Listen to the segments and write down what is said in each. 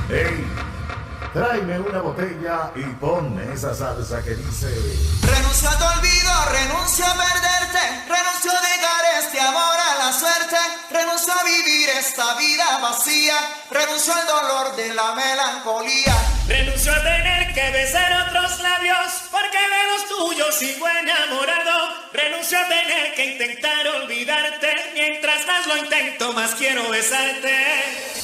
Ey, tráeme una botella y ponme esa salsa que dice: renuncio a tu olvido, renuncio a perderte, renuncio a dejar este amor a la suerte, renuncio a vivir esta vida vacía, renuncio al dolor de la melancolía, renuncio a tener que besar otros labios, porque de los tuyos sigo enamorado, renuncio a tener que intentar olvidarte, mientras más lo intento más quiero besarte.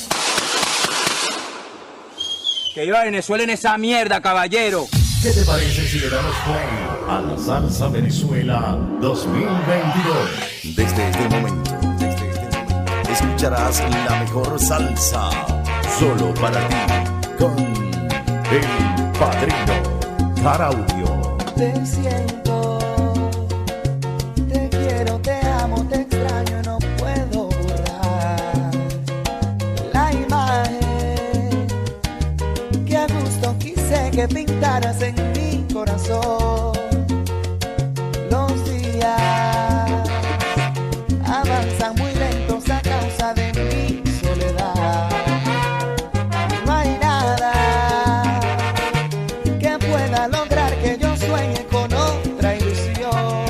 Que iba a Venezuela en esa mierda, caballero. ¿Qué te parece si le damos play a la Salsa Venezuela 2022? Desde este momento, escucharás la mejor salsa solo para ti con El Padrino Caraudio. Te siento, te quiero, te amo, te extraño, no puedo borrar la imagen que a gusto quise que pintaras en mi corazón. Los días avanzan muy lentos a causa de mi soledad. No hay nada que pueda lograr que yo sueñe con otra ilusión.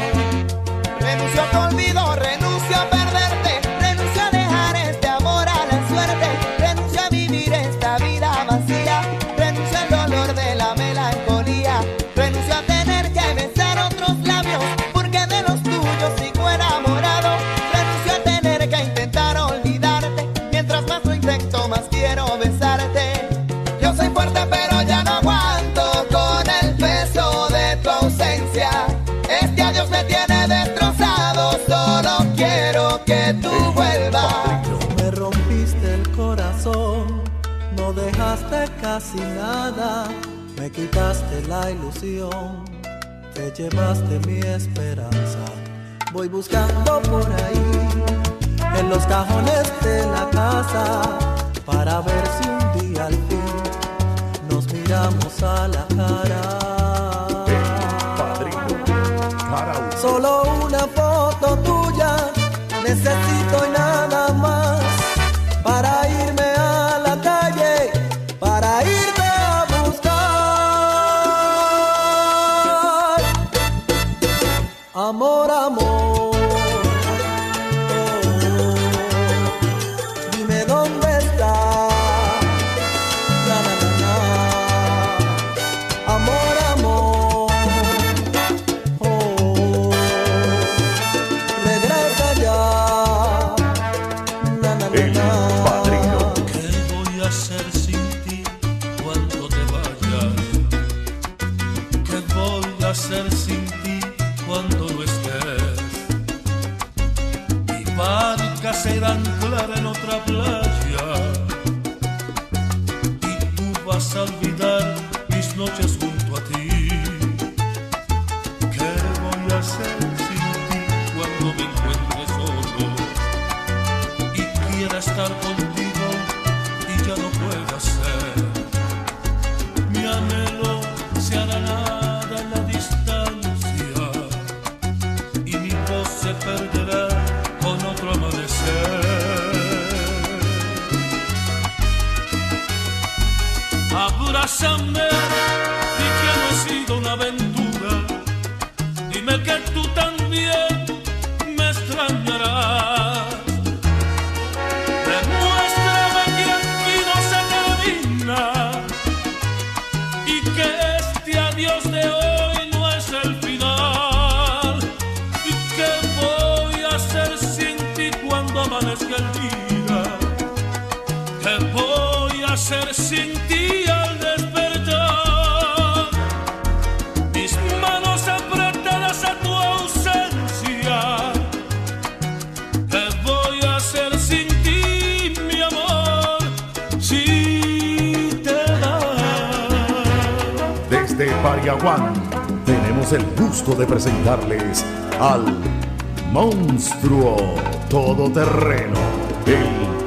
Renuncio a tu olvido, renuncio a perderte, renuncio a dejar este amor a la suerte, renuncio a vivir esta vida vacía, renuncio al dolor de la melancolía, renuncio a tener que besar otros labios, porque de los tuyos sigo enamorado, renuncio a tener que intentar olvidarte, mientras más lo intento más quiero besarte. Yo soy fuerte pero ya no aguanto con el peso de tu ausencia, este adiós me tiene destrozado, solo quiero que tú vuelvas. Me rompiste el corazón, no dejaste casi nada, me quitaste la ilusión, te llevaste mi esperanza. Voy buscando por ahí, en los cajones de la casa, para ver si un día al fin nos miramos a la cara. El Padrino Caraudio. Solo una foto tuya necesito y nada más, para irme a la calle, para irte a buscar. Amor, amor, dime dónde estás. Na, na, na, na. Amor, amor, regresa ya. Na, na, na, El na. Padrino. ¿Qué voy a hacer sin ti cuando te vayas? ¿Qué voy a hacer sin ti cuando no estés? Mi barca se irá a anclar en otra playa y tú vas a olvidar mis noches junto a ti. ¿Qué voy a hacer sin ti cuando me encuentre solo y quiera estar contigo y ya no pueda ser? Mi anhelo se hará nada en la distancia y mi voz se perderá con otro amanecer. Abrázame, di que no ha sido una aventura, dime que tú también me extrañarás. Demuéstrame que aquí no se termina y que este adiós de hoy no es el final. ¿Y qué voy a hacer sin ti cuando amanezca el día? ¿Qué voy a hacer sin ti al despertar? Mis manos apretadas a tu ausencia. ¿Qué voy a hacer sin ti, mi amor, si te vas? Desde Pariaguán tenemos el gusto de presentarles al monstruo todoterreno, El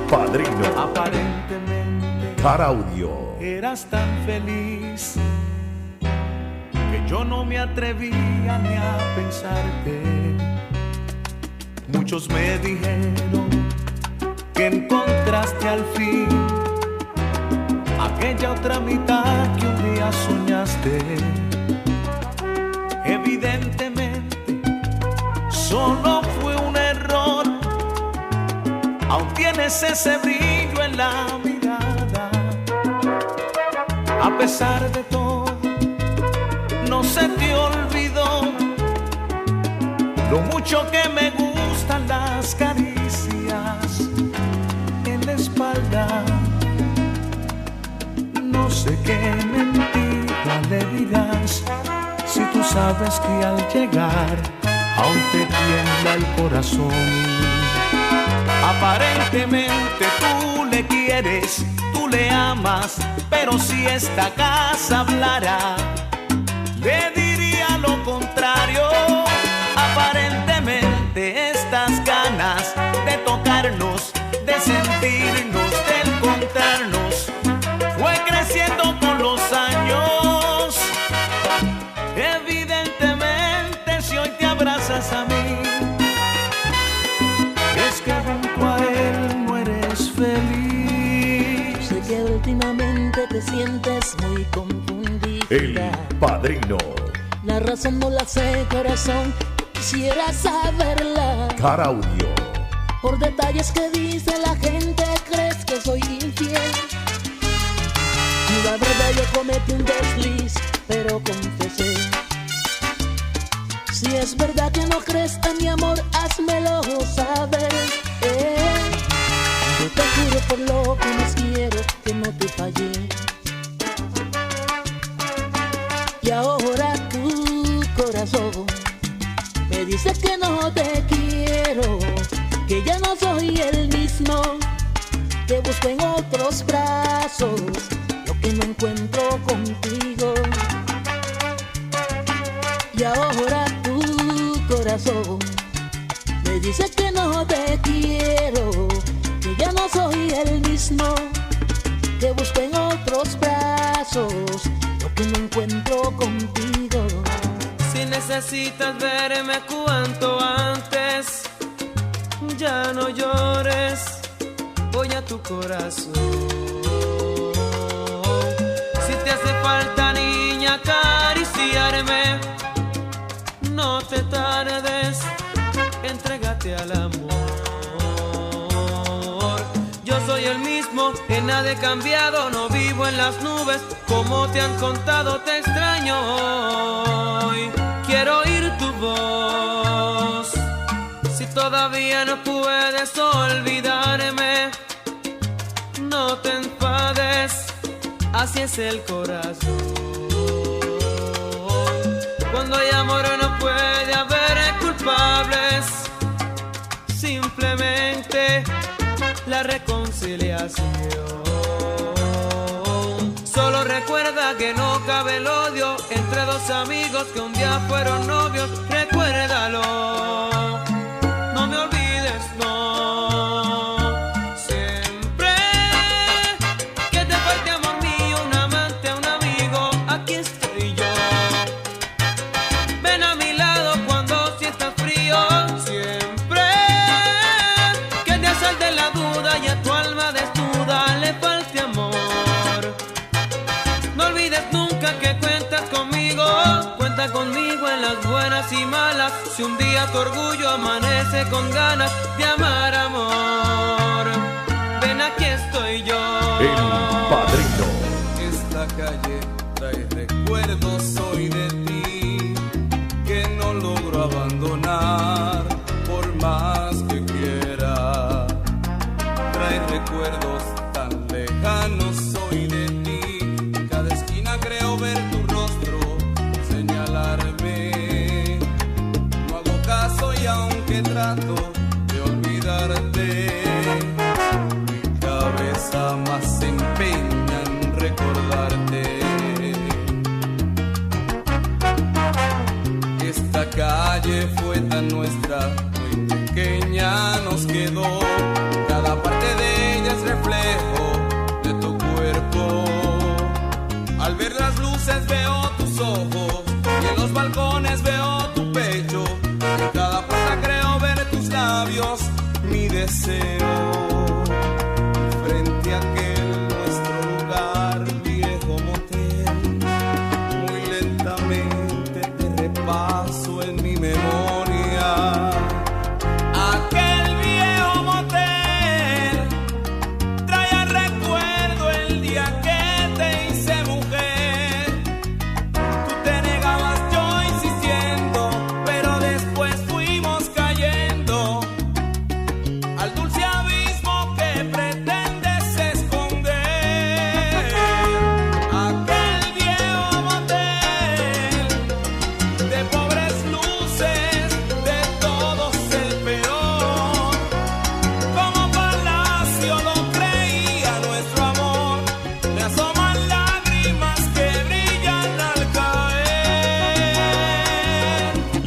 Padrino Aparentemente Caraudio. eras tan feliz que yo no me atrevía ni a pensarte. Muchos me dijeron que encontraste al fin aquella otra mitad que un día soñaste. Evidentemente, solo fue un error. Aún tienes ese brillo en la mirada. A pesar de todo, no se te olvidó lo mucho que me gustan las caricias en la espalda. No sé qué mentira le dirás si tú sabes que al llegar aún te tiembla el corazón. Aparentemente tú le quieres, tú le amas, pero si esta casa hablara, le diría lo contrario. Aparentemente estas ganas de tocarnos, de sentirnos, de encontrarnos, fue creciendo con los años. Evidentemente si hoy te abrazas a mí, es que junto a él no eres feliz. Sé que últimamente te sientes muy confundida. El Padrino. La razón no la sé, corazón, quisiera saberla. Cara Audio. Por detalles que dice la gente crees que soy infiel. Y la verdad yo cometí un desliz, pero confesé. Si es verdad que no crees en mi amor, házmelo saber. Yo te juro por lo que más quiero que no te fallé. Y ahora tu corazón me dice que no te quiero, que ya no soy el mismo, que busco en otros brazos lo que no encuentro contigo. Y ahora tu corazón me dice que no te quiero, que ya no soy el mismo, que busco en otros brazos lo que no encuentro contigo. Si necesitas verme cuanto antes, ya no llores, voy a tu corazón. Si te hace falta, niña, acariciarme, no te tardes, entrégate al amor. Yo soy el mismo, en nada he cambiado, no vivo en las nubes, como te han contado, te extraño hoy. Quiero oír tu voz, si todavía no puedes olvidarme, no te enfades, así es el corazón. Cuando hay amor no puede haber culpables, simplemente la reconciliación. Solo recuerda que no cabe el odio entre dos amigos que un día fueron novios. Recuérdalo, no me olvides, no. Siempre que te falte amor mío, un amante, un amigo, aquí estoy yo. Ven a mi lado cuando sientas frío. Siempre que te asalte la duda y a tu alma desnuda le falte amor. No olvides nunca que cuentas conmigo, cuenta conmigo en las buenas y malas. Si un día tu orgullo amanece con ganas de amar, amor, ven, aquí estoy yo. El Padrino. Esta calle trae recuerdos hoy de ti que no logro abandonar por más que quiera. Trae recuerdos tan lejanos hoy de ti, cada esquina creo ver tu rostro señalarme. No hago caso y aunque trato de olvidarte, mi cabeza más se empeña en recordarte. Esta calle fue tan nuestra, muy pequeña nos quedó. Cada parte de ella es reflejo de tu cuerpo. Al ver las luces veo tus ojos y en los balcones veo tu pecho. En cada puerta creo ver tus labios, mi deseo. Frente a aquel nuestro lugar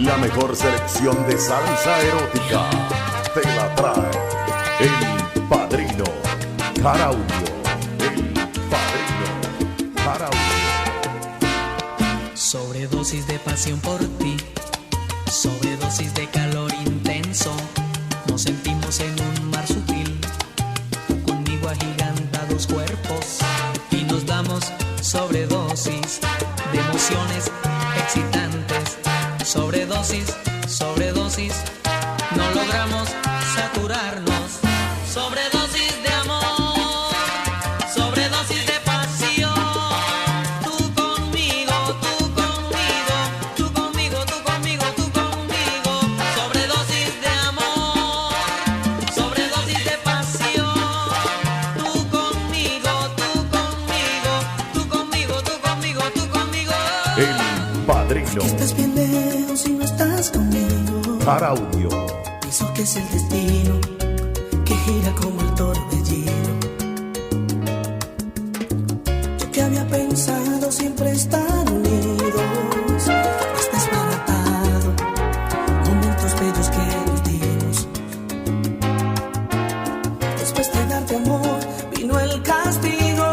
La mejor selección de salsa erótica te la trae el Padrino Jaraudio. El Padrino Jaraudio. Sobredosis de pasión por ti, sobredosis de calor intenso. Nos sentimos en un mar sutil, conmigo agigantados cuerpos, y nos damos sobredosis de emociones excitantes. Sobredosis, sobredosis, no logramos saturarnos. Sobredosis de amor, sobredosis de pasión. Tú conmigo, tú conmigo, tú conmigo, tú conmigo, tú conmigo. Sobredosis de amor, sobredosis de pasión. Tú conmigo, tú conmigo, tú conmigo, tú conmigo, tú conmigo. El Padrino Estás bien lejos y no estás conmigo. Jaraudio. Pienso que es el destino que gira como el torbellino. Yo que había pensado siempre estar unidos, has desbaratado momentos bellos que nos dimos. Después de darte amor vino el castigo.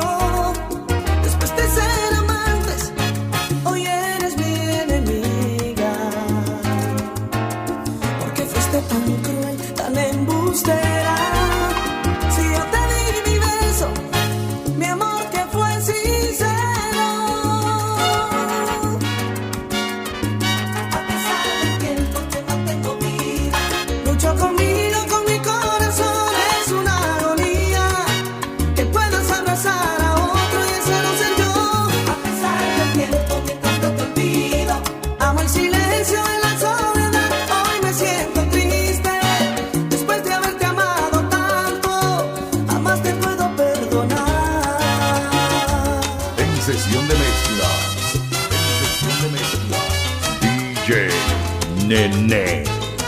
Después de ser amantes, hoy eres mi enemiga. Porque fuiste tan cruel, tan embustera. Si yo te di mi beso, mi amor que fue sincero. A pesar del tiempo que no tengo vida, lucho conmigo, con mi corazón. Es una agonía que puedas abrazar a otro y ese no ser yo. A pesar del tiempo que tanto te olvido, amo el silencio en la soledad. Hoy me siento triste, después de haberte amado tanto, jamás te puedo perdonar. En sesión de mezclas. En sesión de mezclas. DJ Nene.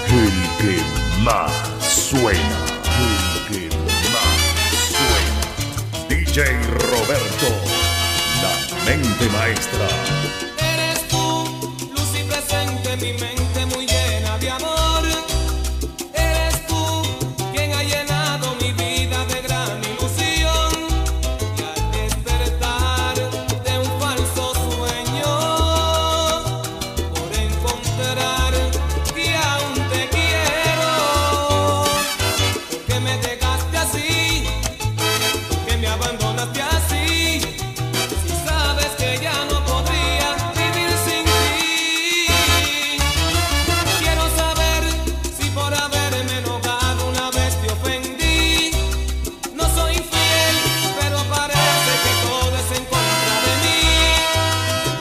El que más suena. El que más suena. DJ Roberto. La mente maestra. Eres tú, luz y presente en mi mente muy llena de amor. Eres tú quien ha llenado mi vida de gran ilusión. Y al despertar de un falso sueño, por encontrar que aún te quiero. Porque me dejaste así, porque me abandonaste así. Si sabes que ya no podría vivir sin ti. Quiero saber si por haberme enojado una vez te ofendí. No soy infiel, pero parece que todo es en contra de mí.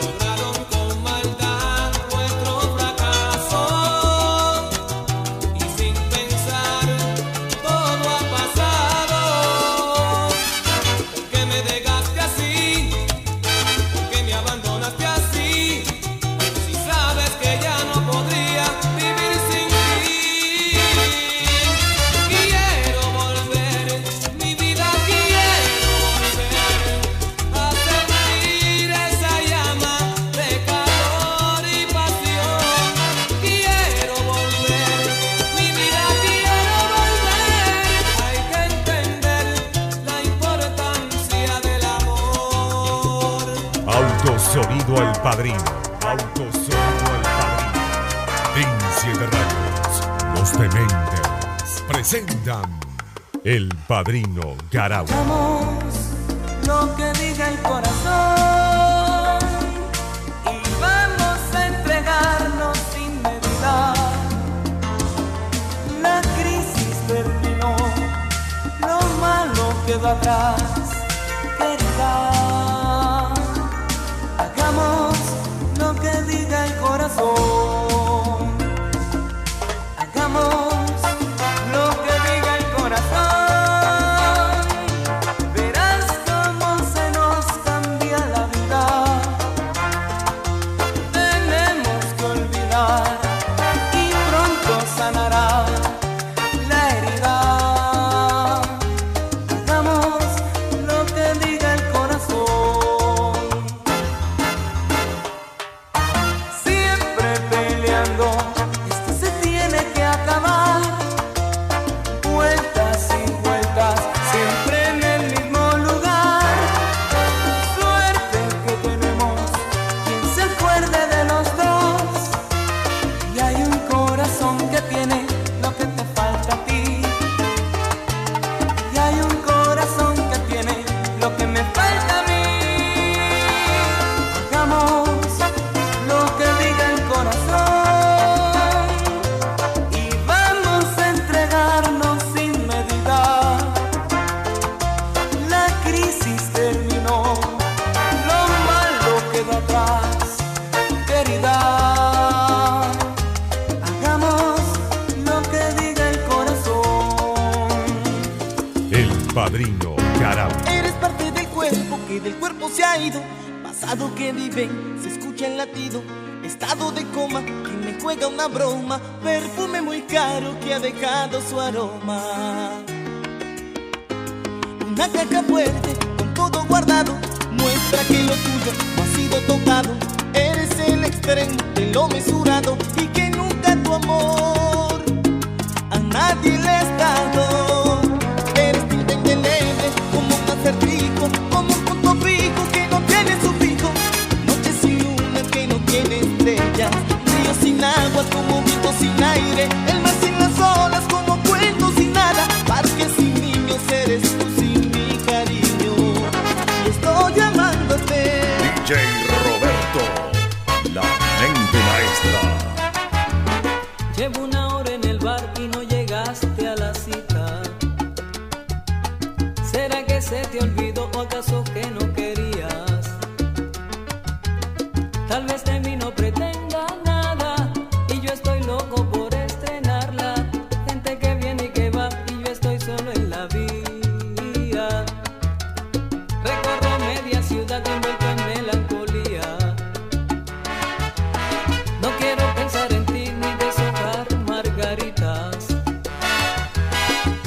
Lograron con maldad nuestro fracaso, y sin pensar todo ha pasado. Porque me dejaste así, porque me abandonaste así. Si sabes que ya no podría vivir sin ti. Quiero volver, mi vida quiero volver a sentir esa llama de calor y pasión. Quiero volver, mi vida quiero volver. Hay que entender la importancia del amor. Autosonido al Padrino. Autosonido al Padrino. Vinci de Rayos. Los Dementes presentan El Padrino Jaraudio. Hagamos lo que diga el corazón y vamos a entregarnos sin medida. La crisis terminó, lo malo quedó atrás, querida. Hagamos lo que diga el corazón. Hagamos lo que diga el corazón. Verás cómo se nos cambia la vida. Tenemos que olvidar y pronto sanará la herida. Hagamos que del cuerpo se ha ido, pasado que vive, se escucha el latido, estado de coma, que me juega una broma, perfume muy caro que ha dejado su aroma. Una caja fuerte, con todo guardado, muestra que lo tuyo no ha sido tocado. Eres el extremo de lo mesurado y que nunca tu amor a nadie le has dado. Eres tinta indeleble, como un acertijo, como un punto fijo que no tiene sufijo. Noche sin luna que no tiene estrellas, río sin agua como viento sin aire, el mar sin las olas como cuento sin nada, parque sin niños eres tú sin mi cariño. Y estoy llamándote DJ Roberto, la mente maestra. Llevo una hora en el bar y no llegaste a la cita. ¿Será que se te olvidó o acaso que no querías? Tal vez de mí no pretenda nada y yo estoy loco por estrenarla. Gente que viene y que va y yo estoy solo en la vía. Recorro media ciudad envuelto en melancolía. No quiero pensar en ti ni deshojar margaritas.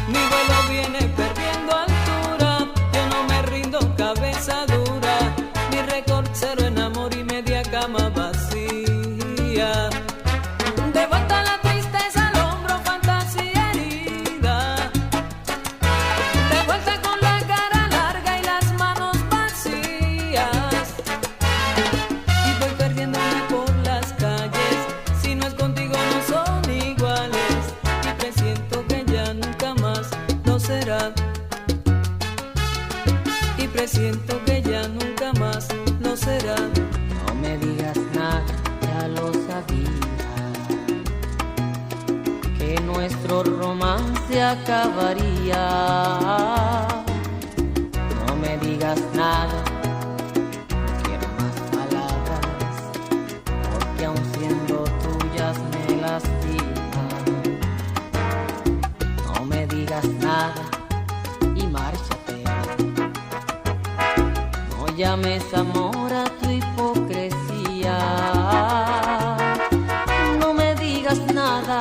Mi vuelo viene perdiendo altura, yo no me rindo, cabeza dura. Mi récord cero en amor y media cama vacía. De vuelta la tristeza al hombro, fantasía herida. De vuelta con la cara larga y las manos vacías. Y voy perdiéndome por las calles, si no es contigo no son iguales. Y presiento que ya nunca más lo será. Y presiento que ya nunca más lo será. No me digas nada, ya lo sabía, que nuestro romance acabaría. No me digas nada, no quiero más palabras, porque aun siendo tuyas me lastiman. No me digas nada y márchate. No llames amor a tu hipocresía. No me digas nada,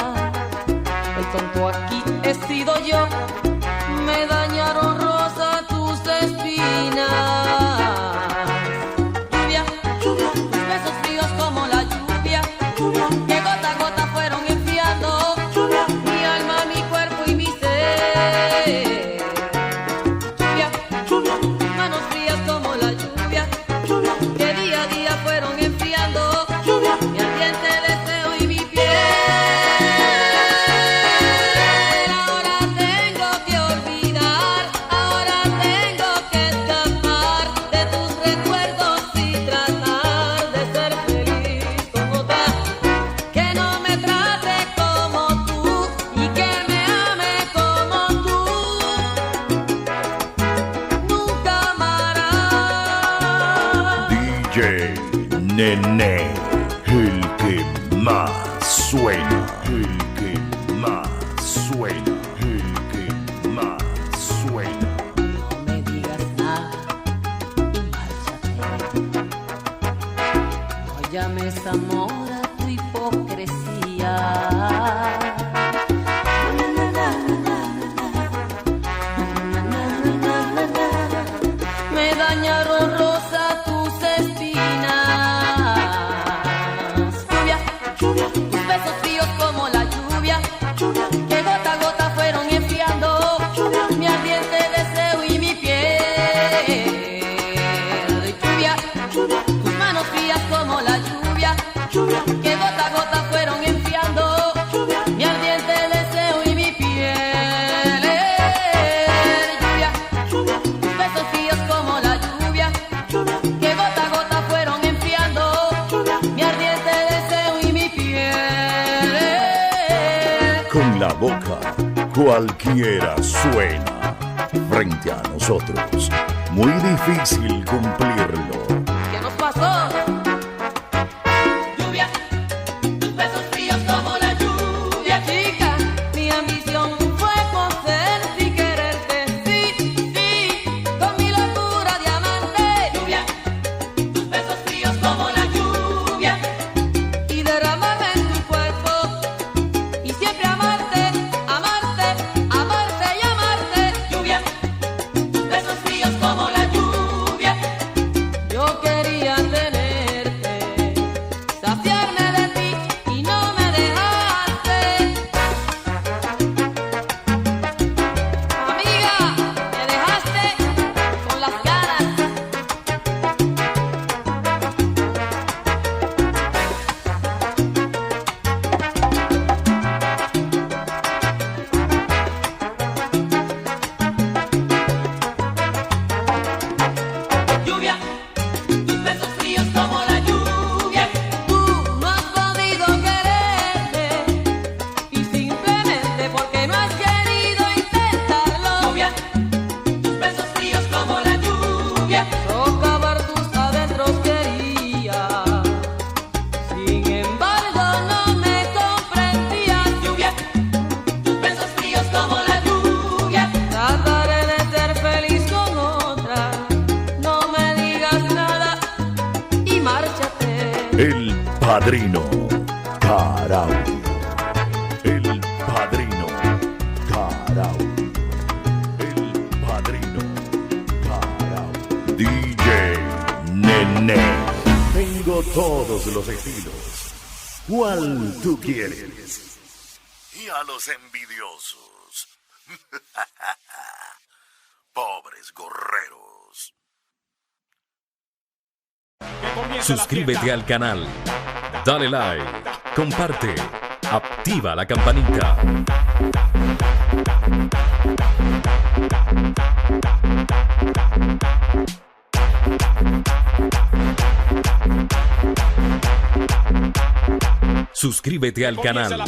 el tonto aquí he sido yo. Me dañaron rosa tus espinas. Lluvia, lluvia, tus besos fríos como la lluvia, lluvia, que gota a gota fueron enfriando lluvia, mi alma, mi cuerpo y mi ser. Lluvia, lluvia, tus manos frías como la lluvia, lluvia, que día a día fueron enfriando lluvia, mi ardiente deseo y mi piel. Ahora tengo que olvidar, ahora tengo que escapar de tus recuerdos y tratar de ser feliz con otra que no me trate como tú y que me ame como tú. Nunca amarás. DJ Nene, el que más suena, el que más suena, el que más suena. No me digas nada y márchate. No llames amor a tu hipocresía. Me dañaron rosa tus espinas. Lluvia, lluvia, tus besos fríos como la lluvia, lluvia, que gota a gota fueron enfriando lluvia, mi ardiente deseo y mi piel. Lluvia, lluvia, tus manos frías como la lluvia, lluvia, que gota a gota fueron enfriando lluvia, mi ardiente deseo y mi piel. Lluvia, lluvia, tus besos fríos como la lluvia, lluvia, que gota a gota fueron enfriando lluvia, mi ardiente deseo y mi piel. Con la boca cualquiera suena. Frente a nosotros, muy difícil cumplirlo. ¿Qué nos pasó? Lluvia, tus besos fríos como la lluvia, chica. Mi ambición fue conocerte y quererte, sí, sí, con mi locura de amante. El Padrino Caraui. El Padrino Caraui. El Padrino Caraui. DJ Nene. Tengo todos los estilos. ¿Cuál tú quieres? Y a los envidiosos. Pobres gorreros. Suscríbete al canal, dale like, comparte, activa la campanita. Suscríbete al canal.